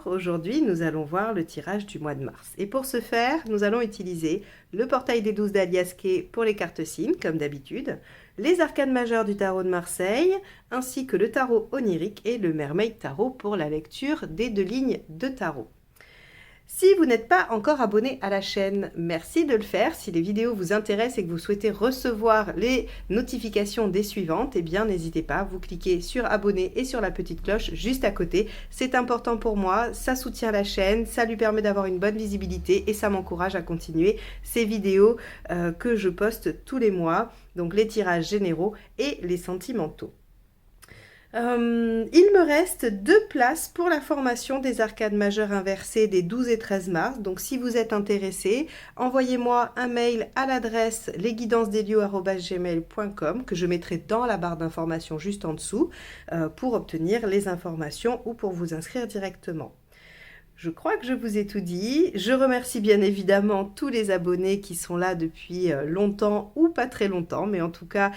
aujourd'hui nous allons voir le tirage du mois de mars. Et pour ce faire, nous allons utiliser le portail des 12 d'Aliasquet pour les cartes signes, comme d'habitude, les arcanes majeures du tarot de Marseille, ainsi que le tarot onirique et le Mermaid Tarot pour la lecture des 2 lignes de tarot. Si vous n'êtes pas encore abonné à la chaîne, merci de le faire. Si les vidéos vous intéressent et que vous souhaitez recevoir les notifications des suivantes, eh bien n'hésitez pas, vous cliquez sur abonner et sur la petite cloche juste à côté. C'est important pour moi, ça soutient la chaîne, ça lui permet d'avoir une bonne visibilité et ça m'encourage à continuer ces vidéos que je poste tous les mois, donc les tirages généraux et les sentimentaux. Il me reste 2 places pour la formation des arcades majeures inversées des 12 et 13 mars. Donc si vous êtes intéressé, envoyez-moi un mail à l'adresse lesguidancesdelio@gmail.com que je mettrai dans la barre d'informations juste en dessous pour obtenir les informations ou pour vous inscrire directement. Je crois que je vous ai tout dit. Je remercie bien évidemment tous les abonnés qui sont là depuis longtemps ou pas très longtemps, mais en tout cas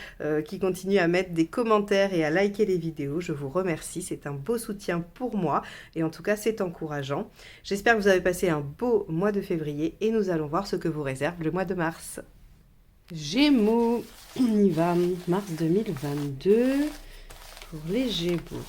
qui continuent à mettre des commentaires et à liker les vidéos. Je vous remercie, c'est un beau soutien pour moi et en tout cas c'est encourageant. J'espère que vous avez passé un beau mois de février et nous allons voir ce que vous réserve le mois de mars. Gémeaux, on y va, mars 2022 pour les Gémeaux.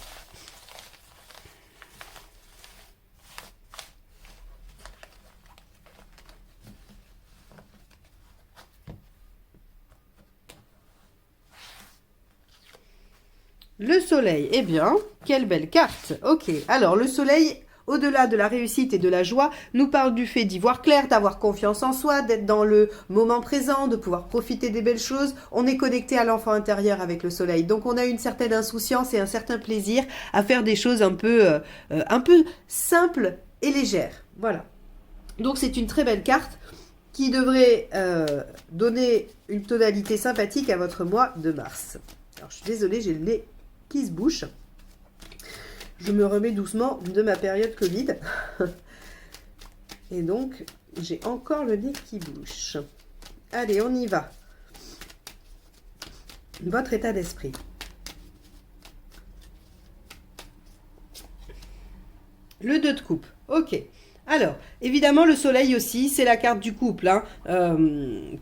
Le soleil, eh bien, quelle belle carte. Ok, alors le soleil, au-delà de la réussite et de la joie, nous parle du fait d'y voir clair, d'avoir confiance en soi, d'être dans le moment présent, de pouvoir profiter des belles choses. On est connecté à l'enfant intérieur avec le soleil. Donc on a une certaine insouciance et un certain plaisir à faire des choses un peu simples et légères. Voilà. Donc c'est une très belle carte qui devrait donner une tonalité sympathique à votre mois de mars. Alors je suis désolée, j'ai le nez qui se bouche. Je me remets doucement de ma période Covid. Et donc, j'ai encore le nez qui bouche. Allez, on y va. Votre état d'esprit. Le 2 de coupe. Ok. Alors, évidemment, le soleil aussi, c'est la carte du couple, hein,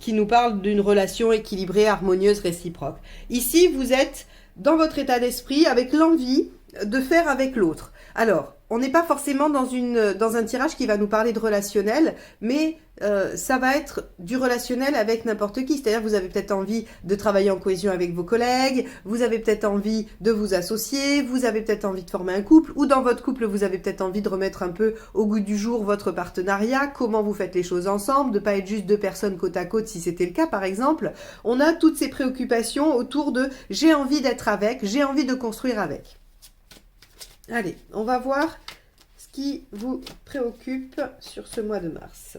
qui nous parle d'une relation équilibrée, harmonieuse, réciproque. Ici, vous êtes dans votre état d'esprit avec l'envie de faire avec l'autre. Alors, on n'est pas forcément dans un tirage qui va nous parler de relationnel, mais ça va être du relationnel avec n'importe qui. C'est-à-dire vous avez peut-être envie de travailler en cohésion avec vos collègues, vous avez peut-être envie de vous associer, vous avez peut-être envie de former un couple, ou dans votre couple, vous avez peut-être envie de remettre un peu au goût du jour votre partenariat, comment vous faites les choses ensemble, de pas être juste 2 personnes côte à côte si c'était le cas par exemple. On a toutes ces préoccupations autour de « j'ai envie d'être avec, j'ai envie de construire avec ». Allez, on va voir ce qui vous préoccupe sur ce mois de mars.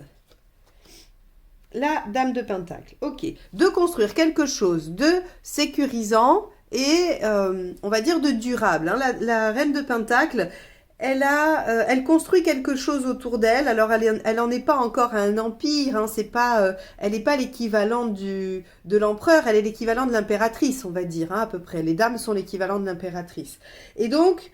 La Dame de Pentacle. Ok, de construire quelque chose de sécurisant et on va dire de durable. Hein. La Reine de Pentacle, elle construit quelque chose autour d'elle. Alors elle en est pas encore à un empire. Hein. C'est pas, elle n'est pas l'équivalent de l'empereur. Elle est l'équivalent de l'impératrice, on va dire, hein, à peu près. Les dames sont l'équivalent de l'impératrice. Et donc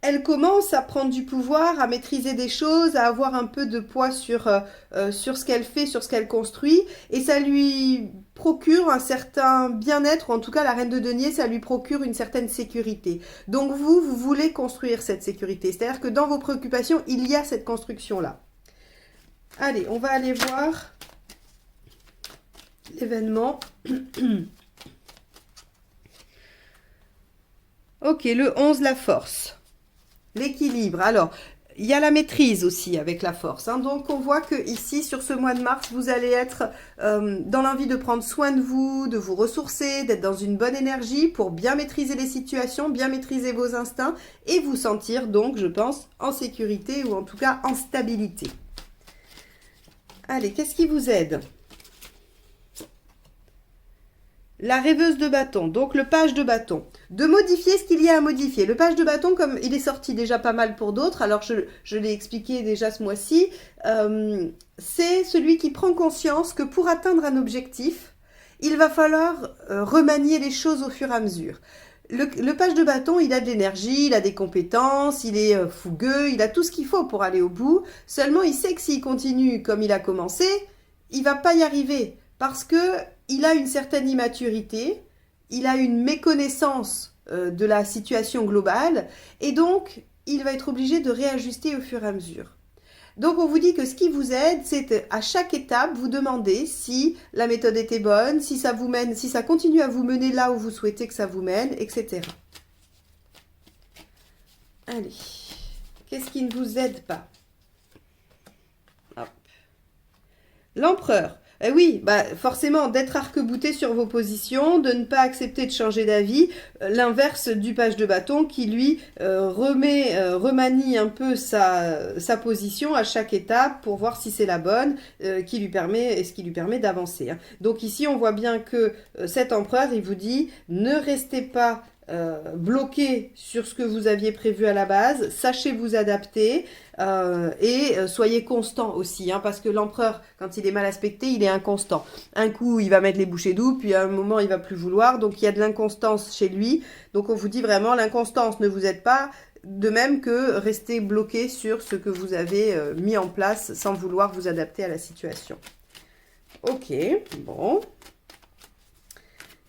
elle commence à prendre du pouvoir, à maîtriser des choses, à avoir un peu de poids sur ce qu'elle fait, sur ce qu'elle construit, et ça lui procure un certain bien-être, ou en tout cas la Reine de Denier, ça lui procure une certaine sécurité. Donc vous voulez construire cette sécurité, c'est-à-dire que dans vos préoccupations, il y a cette construction-là. Allez, on va aller voir l'événement. Ok, le 11, la force. L'équilibre. Alors, il y a la maîtrise aussi avec la force. Hein. Donc, on voit que ici, sur ce mois de mars, vous allez être dans l'envie de prendre soin de vous ressourcer, d'être dans une bonne énergie pour bien maîtriser les situations, bien maîtriser vos instincts et vous sentir donc, je pense, en sécurité ou en tout cas en stabilité. Allez, qu'est-ce qui vous aide ? La rêveuse de bâton, donc le page de bâton. De modifier ce qu'il y a à modifier. Le page de bâton, comme il est sorti déjà pas mal pour d'autres, alors je l'ai expliqué déjà ce mois-ci, c'est celui qui prend conscience que pour atteindre un objectif, il va falloir remanier les choses au fur et à mesure. Le page de bâton, il a de l'énergie, il a des compétences, il est fougueux, il a tout ce qu'il faut pour aller au bout. Seulement, il sait que s'il continue comme il a commencé, il va pas y arriver parce que il a une certaine immaturité, il a une méconnaissance de la situation globale et donc il va être obligé de réajuster au fur et à mesure. Donc on vous dit que ce qui vous aide, c'est à chaque étape, vous demander si la méthode était bonne, si ça vous mène, si ça continue à vous mener là où vous souhaitez que ça vous mène, etc. Allez, qu'est-ce qui ne vous aide pas? L'empereur. Eh oui, bah forcément, d'être arc-bouté sur vos positions, de ne pas accepter de changer d'avis, l'inverse du page de bâton qui, lui, remanie un peu sa position à chaque étape pour voir si c'est la bonne, qui lui permet d'avancer. Hein. Donc ici, on voit bien que cet empereur, il vous dit, ne restez pas bloqué sur ce que vous aviez prévu à la base, sachez vous adapter et soyez constant aussi, hein, parce que l'empereur, quand il est mal aspecté, il est inconstant. Un coup, il va mettre les bouchées doubles, puis à un moment, il va plus vouloir, donc il y a de l'inconstance chez lui. Donc on vous dit vraiment, l'inconstance ne vous aide pas, de même que rester bloqué sur ce que vous avez mis en place sans vouloir vous adapter à la situation. Ok, bon.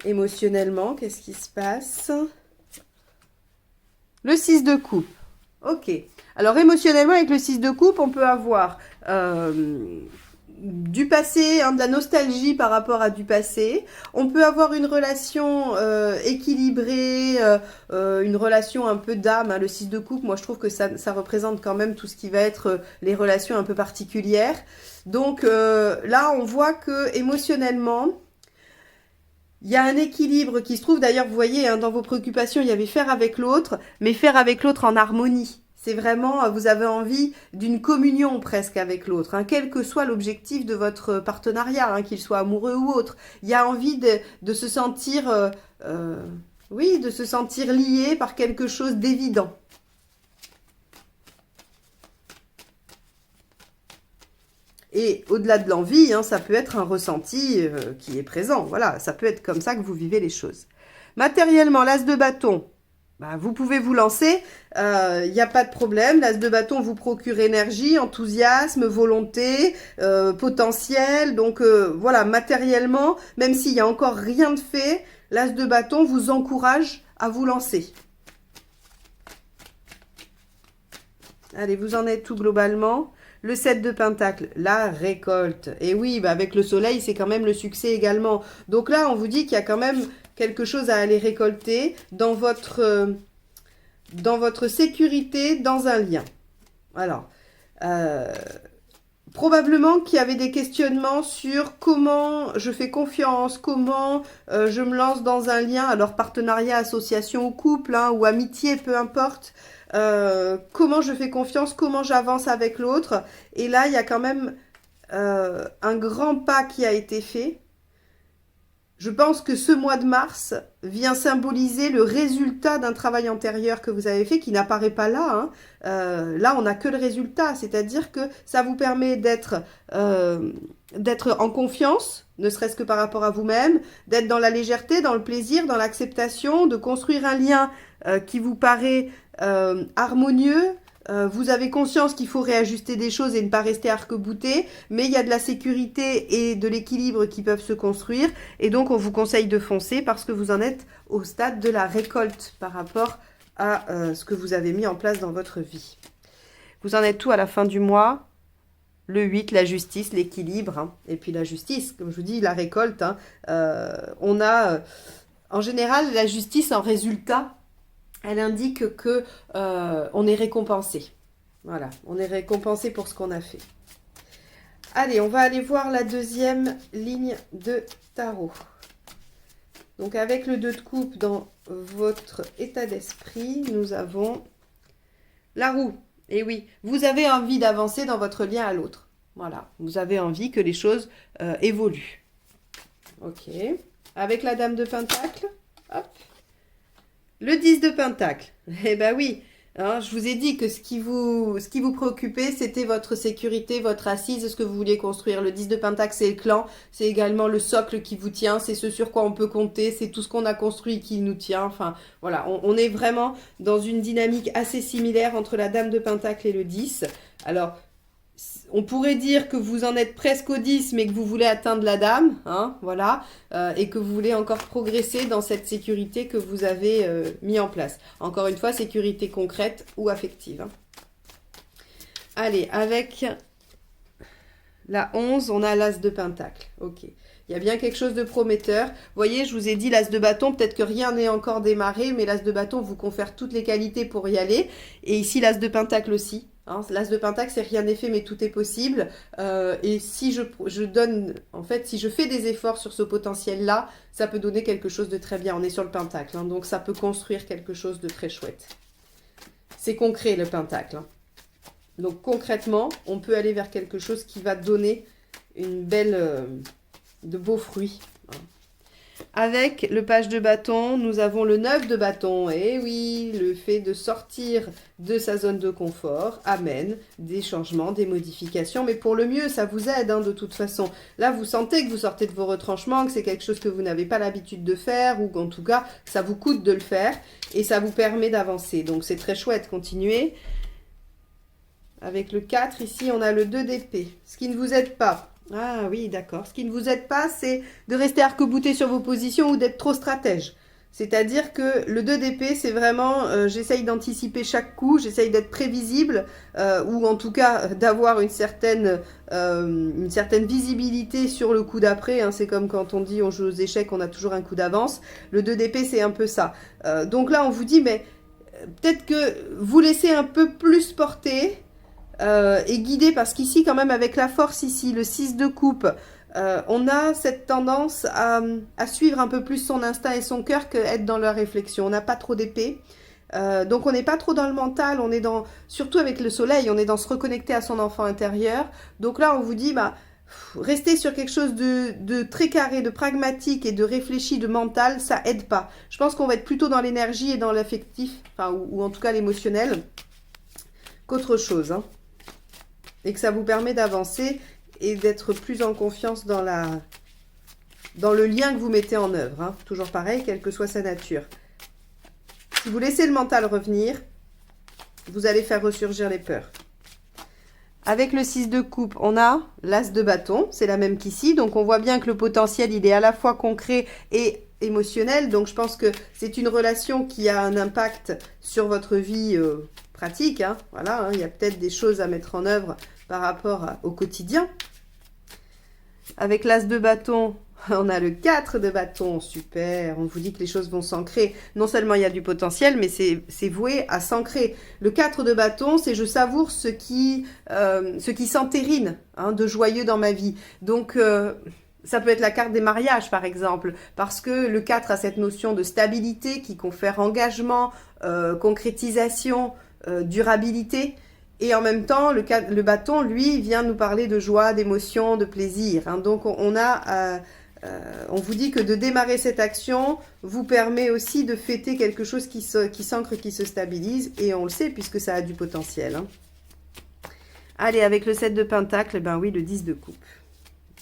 Émotionnellement, qu'est-ce qui se passe? Le 6 de coupe. Ok. Alors, émotionnellement, avec le 6 de coupe, on peut avoir du passé, hein, de la nostalgie par rapport à du passé. On peut avoir une relation équilibrée, une relation un peu d'âme. Hein. Le 6 de coupe, moi, je trouve que ça représente quand même tout ce qui va être les relations un peu particulières. Donc, là, on voit que émotionnellement, il y a un équilibre qui se trouve, d'ailleurs, vous voyez, hein, dans vos préoccupations, il y avait faire avec l'autre, mais faire avec l'autre en harmonie. C'est vraiment, vous avez envie d'une communion presque avec l'autre, hein, quel que soit l'objectif de votre partenariat, hein, qu'il soit amoureux ou autre. Il y a envie de se sentir, oui, de se sentir lié par quelque chose d'évident. Et au-delà de l'envie, hein, ça peut être un ressenti qui est présent. Voilà, ça peut être comme ça que vous vivez les choses. Matériellement, l'as de bâton, bah, vous pouvez vous lancer, il n'y a pas de problème. L'as de bâton vous procure énergie, enthousiasme, volonté, potentiel. Donc voilà, matériellement, même s'il n'y a encore rien de fait, l'as de bâton vous encourage à vous lancer. Allez, vous en êtes tout globalement. Le 7 de pentacle, la récolte. Et oui, bah avec le soleil, c'est quand même le succès également. Donc là, on vous dit qu'il y a quand même quelque chose à aller récolter dans votre sécurité, dans un lien. Alors, probablement qu'il y avait des questionnements sur comment je fais confiance, comment je me lance dans un lien, alors partenariat, association ou couple, hein, ou amitié, peu importe. Comment je fais confiance, comment j'avance avec l'autre. Et là, il y a quand même un grand pas qui a été fait. Je pense que ce mois de mars vient symboliser le résultat d'un travail antérieur que vous avez fait, qui n'apparaît pas là. Hein. Là, on n'a que le résultat, c'est-à-dire que ça vous permet d'être en confiance, ne serait-ce que par rapport à vous-même, d'être dans la légèreté, dans le plaisir, dans l'acceptation, de construire un lien qui vous paraît harmonieux. Vous avez conscience qu'il faut réajuster des choses et ne pas rester arc-bouté, mais il y a de la sécurité et de l'équilibre qui peuvent se construire, et donc on vous conseille de foncer parce que vous en êtes au stade de la récolte par rapport à ce que vous avez mis en place dans votre vie. Vous en êtes tout à la fin du mois. Le 8, la justice, l'équilibre, hein, et puis la justice, comme je vous dis, la récolte. Hein, on a, en général, la justice en résultat. Elle indique que on est récompensé. Voilà, on est récompensé pour ce qu'on a fait. Allez, on va aller voir la deuxième ligne de tarot. Donc avec le 2 de coupe dans votre état d'esprit, nous avons la roue. Et oui, vous avez envie d'avancer dans votre lien à l'autre. Voilà, vous avez envie que les choses évoluent. Ok. Avec la dame de pentacle, hop. Le 10 de pentacle, eh ben oui, Hein, je vous ai dit que ce qui vous préoccupait, c'était votre sécurité, votre assise, ce que vous vouliez construire. Le 10 de Pentacle, c'est le clan, c'est également le socle qui vous tient, c'est ce sur quoi on peut compter, c'est tout ce qu'on a construit qui nous tient. Enfin, voilà, on est vraiment dans une dynamique assez similaire entre la Dame de Pentacle et le 10. Alors, on pourrait dire que vous en êtes presque au 10, mais que vous voulez atteindre la dame, hein, voilà, et que vous voulez encore progresser dans cette sécurité que vous avez mis en place. Encore une fois, sécurité concrète ou affective. Hein. Allez, avec la 11, on a l'As de Pentacle. Ok. Il y a bien quelque chose de prometteur. Vous voyez, je vous ai dit l'As de bâton, peut-être que rien n'est encore démarré, mais l'As de bâton vous confère toutes les qualités pour y aller. Et ici, l'As de Pentacle aussi. Hein, l'As de Pentacle, c'est rien n'est fait, mais tout est possible. Et si je donne, en fait, si je fais des efforts sur ce potentiel-là, ça peut donner quelque chose de très bien. On est sur le Pentacle, hein, donc ça peut construire quelque chose de très chouette. C'est concret, le Pentacle. Hein. Donc concrètement, on peut aller vers quelque chose qui va donner une belle... de beaux fruits. Avec le page de bâton, nous avons le 9 de bâton. Et oui, le fait de sortir de sa zone de confort amène des changements, des modifications. Mais pour le mieux, ça vous aide hein, de toute façon. Là, vous sentez que vous sortez de vos retranchements, que c'est quelque chose que vous n'avez pas l'habitude de faire ou qu'en tout cas, ça vous coûte de le faire et ça vous permet d'avancer. Donc, c'est très chouette. Continuez. Avec le 4, ici, on a le 2 d'épée. Ce qui ne vous aide pas. Ah oui, d'accord. Ce qui ne vous aide pas, c'est de rester arc-bouté sur vos positions ou d'être trop stratège. C'est-à-dire que le 2 d'épée, c'est vraiment, j'essaye d'anticiper chaque coup, j'essaye d'être prévisible, ou en tout cas d'avoir une certaine visibilité sur le coup d'après. Hein. C'est comme quand on dit on joue aux échecs, on a toujours un coup d'avance. Le 2 d'épée, c'est un peu ça. Donc là, on vous dit, mais peut-être que vous laissez un peu plus porter... et guidé parce qu'ici quand même avec la force ici, le 6 de coupe, on a cette tendance à suivre un peu plus son instinct et son cœur qu'être dans la réflexion. On n'a pas trop d'épée, donc on n'est pas trop dans le mental, on est dans, surtout avec le soleil, on est dans se reconnecter à son enfant intérieur. Donc là on vous dit, bah, rester sur quelque chose de très carré, de pragmatique et de réfléchi, de mental, ça aide pas. Je pense qu'on va être plutôt dans l'énergie et dans l'affectif, enfin, ou en tout cas l'émotionnel, qu'autre chose, hein. Et que ça vous permet d'avancer et d'être plus en confiance dans le lien que vous mettez en œuvre. Hein. Toujours pareil, quelle que soit sa nature. Si vous laissez le mental revenir, vous allez faire ressurgir les peurs. Avec le 6 de coupe, on a l'As de bâton. C'est la même qu'ici. Donc, on voit bien que le potentiel, il est à la fois concret et émotionnel. Donc, je pense que c'est une relation qui a un impact sur votre vie pratique. Hein. Voilà, hein. Il y a peut-être des choses à mettre en œuvre par rapport au quotidien. Avec l'As de bâton, on a le 4 de bâton, super, on vous dit que les choses vont s'ancrer. Non seulement il y a du potentiel, mais c'est voué à s'ancrer. Le 4 de bâton, c'est je savoure ce qui s'entérine hein, de joyeux dans ma vie. Donc, ça peut être la carte des mariages, par exemple, parce que le 4 a cette notion de stabilité qui confère engagement, concrétisation, durabilité. Et en même temps, le bâton, lui, vient nous parler de joie, d'émotion, de plaisir. Hein. Donc, on vous dit que de démarrer cette action vous permet aussi de fêter quelque chose qui s'ancre, qui se stabilise. Et on le sait, puisque ça a du potentiel. Hein. Allez, avec le 7 de Pentacle, ben oui, le 10 de coupe.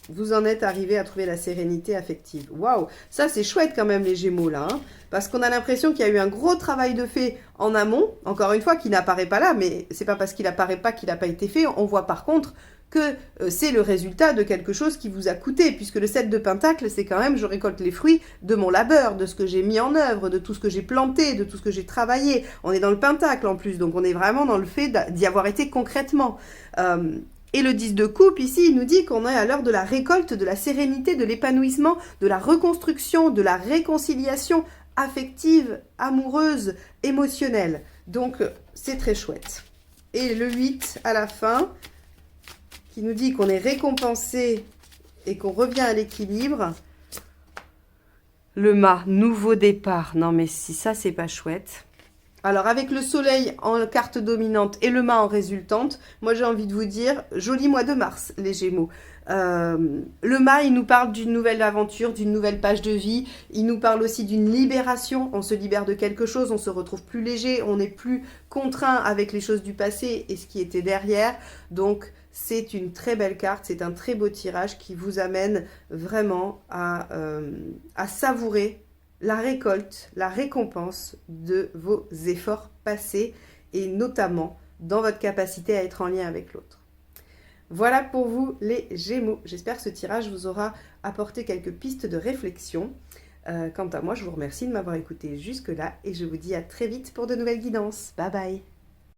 Vous en êtes arrivé à trouver la sérénité affective. Waouh, ça c'est chouette quand même les Gémeaux là, hein, parce qu'on a l'impression qu'il y a eu un gros travail de fait en amont, encore une fois qui n'apparaît pas là, mais c'est pas parce qu'il n'apparaît pas qu'il n'a pas été fait. On voit par contre que c'est le résultat de quelque chose qui vous a coûté, puisque le 7 de Pentacle, c'est quand même je récolte les fruits de mon labeur, de ce que j'ai mis en œuvre, de tout ce que j'ai planté, de tout ce que j'ai travaillé. On est dans le Pentacle en plus, donc on est vraiment dans le fait d'y avoir été concrètement. Et le 10 de coupe, ici, il nous dit qu'on est à l'heure de la récolte, de la sérénité, de l'épanouissement, de la reconstruction, de la réconciliation affective, amoureuse, émotionnelle. Donc, c'est très chouette. Et le 8, à la fin, qui nous dit qu'on est récompensé et qu'on revient à l'équilibre. Le mât, nouveau départ. Non, mais si ça, c'est pas chouette. Alors, avec le soleil en carte dominante et le mât en résultante, moi, j'ai envie de vous dire, joli mois de mars, les Gémeaux. Le mât, il nous parle d'une nouvelle aventure, d'une nouvelle page de vie. Il nous parle aussi d'une libération. On se libère de quelque chose, on se retrouve plus léger, on n'est plus contraint avec les choses du passé et ce qui était derrière. Donc, c'est une très belle carte, c'est un très beau tirage qui vous amène vraiment à savourer la récolte, la récompense de vos efforts passés et notamment dans votre capacité à être en lien avec l'autre. Voilà pour vous les Gémeaux. J'espère que ce tirage vous aura apporté quelques pistes de réflexion. Quant à moi, je vous remercie de m'avoir écouté jusque-là et je vous dis à très vite pour de nouvelles guidances. Bye bye.